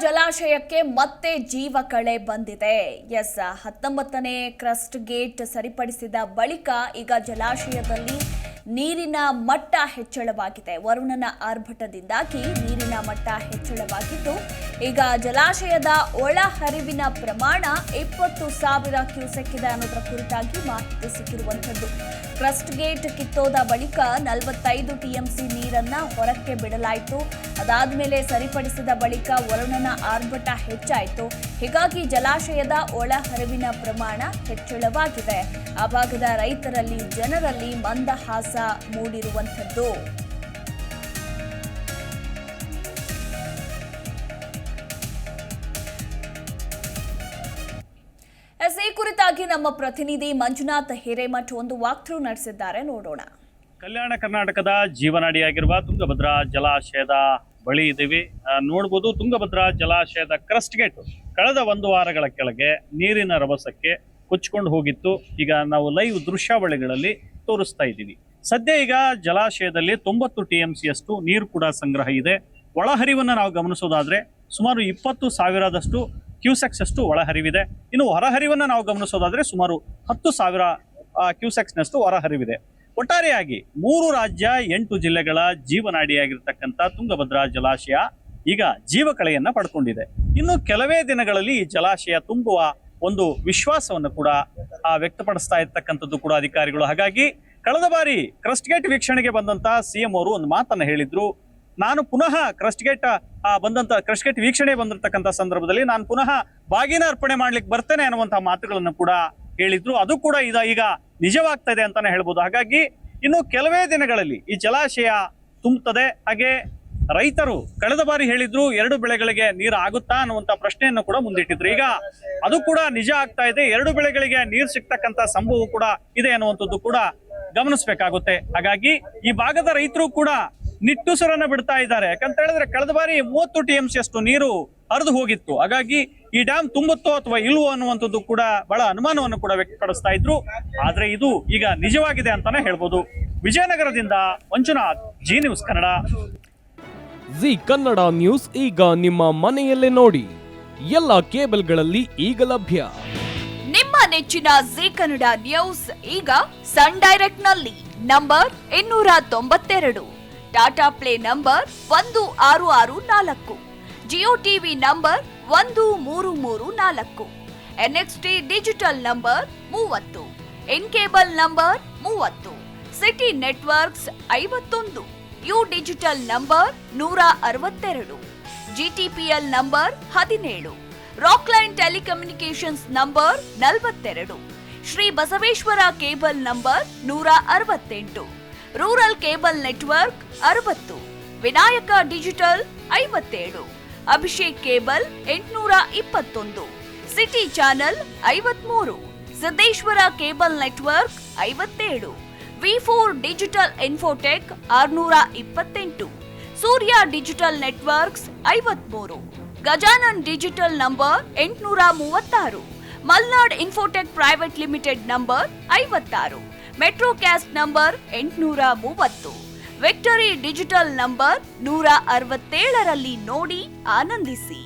ಜಲಾಶಯಕ್ಕೆ ಮತ್ತೆ ಜೀವ ಕಳೆ ಬಂದಿದೆ. 19ನೇ ಕ್ರಸ್ಟ್ ಗೇಟ್ ಸರಿಪಡಿಸಿದ ಬಳಿಕ ಈಗ ಜಲಾಶಯದಲ್ಲಿ ನೀರಿನ ಮಟ್ಟ ಹೆಚ್ಚಳವಾಗಿದೆ. ವರುಣನ ಆರ್ಭಟದಿಂದಾಗಿ ನೀರಿನ ಮಟ್ಟ ಹೆಚ್ಚಳವಾಗಿದ್ದು ಈಗ ಜಲಾಶಯದ ಒಳಹರಿವಿನ ಪ್ರಮಾಣ 20,000 ಕ್ಯೂಸೆಕ್ ಇದೆ ಅನ್ನೋದರ ಕುರಿತಾಗಿ ಮಾಹಿತಿ ಸಿಕ್ಕಿರುವಂಥದ್ದು. ಕ್ರಸ್ಟ್ ಗೇಟ್ ಕಿತ್ತೋದ ಬಳಿಕ 45 ಟಿಎಂಸಿ ನೀರನ್ನ ಹೊರಕ್ಕೆ ಬಿಡಲಾಯಿತು. ಅದಾದ್ಮೇಲೆ ಸರಿಪಡಿಸಿದ ಬಳಿಕ ವರುಣನ ಆರ್ಭಟ ಹೆಚ್ಚಾಯಿತು. ಹೀಗಾಗಿ ಜಲಾಶಯದ ಒಳಹರಿವಿನ ಪ್ರಮಾಣ ಹೆಚ್ಚಳವಾಗಿದೆ. ಆ ಭಾಗದ ರೈತರಲ್ಲಿ ಜನರಲ್ಲಿ ಮಂದಹಾಸ ಮೂಡಿರುವಂಥದ್ದು. ಈ ಕುರಿತಾಗಿ ನಮ್ಮ ಪ್ರತಿನಿಧಿ ಮಂಜುನಾಥ್ ಹಿರೇಮಠ್ ಒಂದು ವಾಕ್ಥ್ರೂ ನಡೆಸಿದ್ದಾರೆ, ನೋಡೋಣ. ಕಲ್ಯಾಣ ಕರ್ನಾಟಕದ ಜೀವನಾಡಿಯಾಗಿರುವ ತುಂಗಭದ್ರಾ ಜಲಾಶಯದ ಬಳಿ ಇದ್ದೀವಿ. ನೋಡಬಹುದು, ತುಂಗಭದ್ರಾ ಜಲಾಶಯದ ಕ್ರಸ್ಟ್ ಗೇಟ್ ಕಳೆದ 1 ವಾರಗಳ ಕೆಳಗೆ ನೀರಿನ ರಭಸಕ್ಕೆ ಕೊಚ್ಚಿಕೊಂಡು ಹೋಗಿತ್ತು. ಈಗ ನಾವು ಲೈವ್ ದೃಶ್ಯಾವಳಿಗಳಲ್ಲಿ ತೋರಿಸ್ತಾ ಇದ್ದೀವಿ. ಸದ್ಯ ಈಗ ಜಲಾಶಯದಲ್ಲಿ 90 TMC ಅಷ್ಟು ನೀರು ಕೂಡ ಸಂಗ್ರಹ ಇದೆ. ಒಳಹರಿವನ್ನು ನಾವು ಗಮನಿಸೋದಾದ್ರೆ ಸುಮಾರು 20,000 ಕ್ಯೂಸೆಕ್ಸ್ ಅಷ್ಟು ಒಳಹರಿವಿದೆ. ಇನ್ನು ಹೊರಹರಿವನ್ನು ನಾವು ಗಮನಿಸೋದಾದ್ರೆ ಸುಮಾರು 10,000 ಕ್ಯೂಸೆಕ್ಸ್ನಷ್ಟು ಹೊರಹರಿವಿದೆ. ಒಟ್ಟಾರೆಯಾಗಿ 3 ರಾಜ್ಯ 8 ಜಿಲ್ಲೆಗಳ ಜೀವನಾಡಿಯಾಗಿರ್ತಕ್ಕಂಥ ತುಂಗಭದ್ರಾ ಜಲಾಶಯ ಈಗ ಜೀವಕಳೆಯನ್ನ ಪಡ್ಕೊಂಡಿದೆ. ಇನ್ನು ಕೆಲವೇ ದಿನಗಳಲ್ಲಿ ಈ ಜಲಾಶಯ ತುಂಬುವ ಒಂದು ವಿಶ್ವಾಸವನ್ನು ಕೂಡ ವ್ಯಕ್ತಪಡಿಸ್ತಾ ಇರ್ತಕ್ಕಂಥದ್ದು ಕೂಡ ಅಧಿಕಾರಿಗಳು. ಹಾಗಾಗಿ ಕಳೆದ ಬಾರಿ ಕ್ರಸ್ಟ್ ಗೇಟ್ ವೀಕ್ಷಣೆಗೆ ಬಂದಂತ CM ಅವರು ಒಂದು ಮಾತನ್ನ ಹೇಳಿದ್ರು. ನಾನು ಪುನಃ ಕ್ರಸ್ಟ್ ಗೇಟ್ ವೀಕ್ಷಣೆ ಬಂದಿರತಕ್ಕಂಥ ಸಂದರ್ಭದಲ್ಲಿ ನಾನು ಪುನಃ ಬಾಗಿನ ಅರ್ಪಣೆ ಮಾಡ್ಲಿಕ್ಕೆ ಬರ್ತೇನೆ ಅನ್ನುವಂತಹ ಮಾತುಗಳನ್ನು ಕೂಡ ಹೇಳಿದ್ರು. ಅದು ಕೂಡ ಈಗ ನಿಜವಾಗ್ತಾ ಇದೆ ಅಂತಾನೆ ಹೇಳ್ಬೋದು. ಹಾಗಾಗಿ ಇನ್ನು ಕೆಲವೇ ದಿನಗಳಲ್ಲಿ ಈ ಜಲಾಶಯ ತುಂಬುತ್ತದೆ. ಹಾಗೆ ರೈತರು ಕಳೆದ ಬಾರಿ ಹೇಳಿದ್ರು 2 ಬೆಳೆಗಳಿಗೆ ನೀರು ಆಗುತ್ತಾ ಅನ್ನುವಂತ ಪ್ರಶ್ನೆಯನ್ನು ಕೂಡ ಮುಂದಿಟ್ಟಿದ್ರು. ಈಗ ಅದು ಕೂಡ ನಿಜ ಆಗ್ತಾ ಇದೆ. 2 ಬೆಳೆಗಳಿಗೆ ನೀರು ಸಿಗ್ತಕ್ಕಂತ ಸಂಭವ ಕೂಡ ಇದೆ ಅನ್ನುವಂಥದ್ದು ಕೂಡ ಗಮನಿಸಬೇಕಾಗುತ್ತೆ. ಹಾಗಾಗಿ ಈ ಭಾಗದ ರೈತರು ಕೂಡ ನಿಟ್ಟುಸಿರನ್ನ ಬಿಡ್ತಾ ಇದ್ದಾರೆ. ಯಾಕಂತ ಹೇಳಿದ್ರೆ ಕಳೆದ ಬಾರಿ 30 TMC ಅಷ್ಟು ನೀರು ಹರಿದು ಹೋಗಿತ್ತು. ಹಾಗಾಗಿ ಈ ಡ್ಯಾಮ್ ತುಂಬುತ್ತೋ ಅಥವಾ ಇಲ್ವೋ ಅನ್ನುವಂಥದ್ದು ಕೂಡ ಬಹಳ ಅನುಮಾನವನ್ನು ಕೂಡ ವ್ಯಕ್ತಪಡಿಸ್ತಾ ಇದ್ರು. ಆದ್ರೆ ಇದು ಈಗ ನಿಜವಾಗಿದೆ ಅಂತಾನೆ ಹೇಳ್ಬೋದು. ವಿಜಯನಗರದಿಂದ Manjunath, Zee news Kannada. Zee Kannada news ಈಗ ನಿಮ್ಮ ಮನೆಯಲ್ಲೇ ನೋಡಿ. ಎಲ್ಲ ಕೇಬಲ್ಗಳಲ್ಲಿ ಈಗ ಲಭ್ಯ. ನಿಮ್ಮ ನೆಚ್ಚಿನ ಜಿ ಕನ್ನಡ ನ್ಯೂಸ್ ಈಗ ಸನ್ ಡೈರೆಕ್ಟ್ ನಲ್ಲಿ number 292, Tata play number 1664, Jio TV number 1334, NXT digital number 30, in cable number 30, city networks 51, U digital number 162, GTPL number 17, Rockline telecommunications number 42, Shri Basaveshwara cable number 168, rural cable network 60, Vinayaka digital 57, Abhishek cable 821, city channel 53, Siddeshwara cable network 57, V4 digital Infotech 628, Surya digital networks 53, Gajanan digital number 836, Malnad Infotech private limited number 56, Metrocast number 830, victory digital number 167ರಲ್ಲಿ ನೋಡಿ ಆನಂದಿಸಿ.